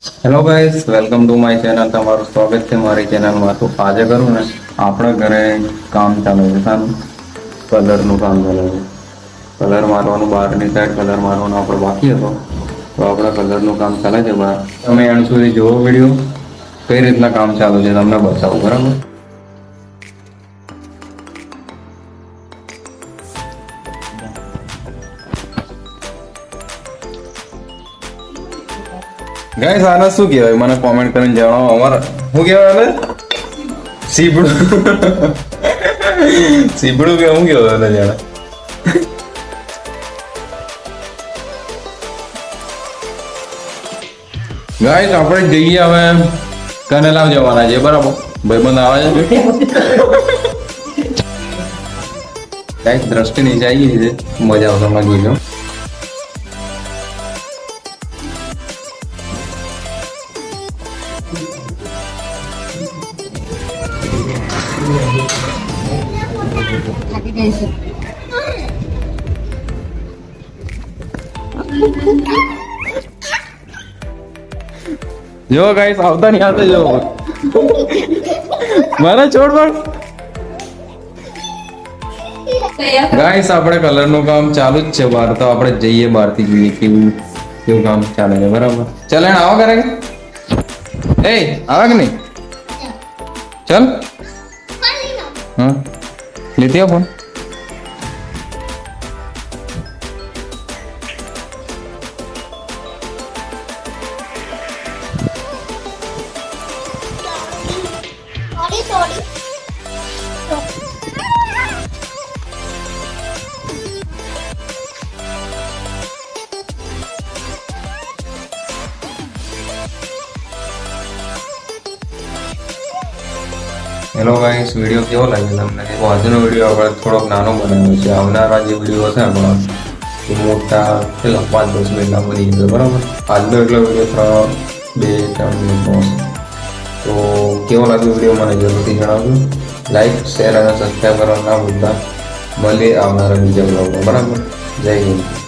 Hello guys, welcome to my channel. તમારું સ્વાગત છે મારી ચેનલમાં. તો આજે કરું ને આપણા ઘરે કામ ચાલે છે. શાનું? કલરનું કામ ચાલે છે. કલર મારવાનું, બહારની સાઈડ કલર મારવાનો આપણે બાકી હતો, તો આપણે કલરનું કામ ચાલે છે બહાર. તમે એન્ડ સુધી જુઓ વિડીયો, કઈ રીતના કામ ચાલુ છે તમને બતાવું, બરાબર? ગાઈસ, આને શું કહેવાય મને કોમેન્ટ કરીને જણાવો. અમારે શું કહેવાય આને? સીપડું. સીપડું કે શું કહેવાય આને જાણે? ગાઈસ, આપણે જઈએ હવે કનેલાવ જવાના છે, બરાબર? ભાઈબંધ આવે છે. ગાઈસ, દ્રષ્ટિ નીચે આવી ગઈ છે, મજા આવશે, તમે જોજો. જો ગાઈસ, આવતા નહીં આવતા જો મારા છોડ પણ. ગાઈસ, આપણે કલરનું કામ ચાલુ જ છે બહાર, તો આપણે જઈએ બહારથી જોઈએ કેવું કેવું કામ ચાલે છે, બરાબર? ચાલ એને આવા કરે કે એ આવા કે નહીં? ચાલ હા, લેતી આવ ફોન. હેલો ગાઈસ, વિડીયો કેવો લાગ્યો તમને? આજનો વિડીયો આપણે થોડોક નાનો બનાવ્યો છે. આવનારા જે વિડીયો હશે આપણા એ મોટા પેલા 5-10 મિનિટના બની જશે, બરાબર? આજનો એટલો વિડીયો 2-3 મિનિટનો હશે. તો કેવો લાગ્યો વિડીયો મને જરૂરથી જણાવજો. લાઈક, શેર અને સબસ્ક્રાઈબ કરવા ના ભૂલતા. મળીએ આવનારા બીજા બ્લોગમાં, બરાબર? જય હિન્દ.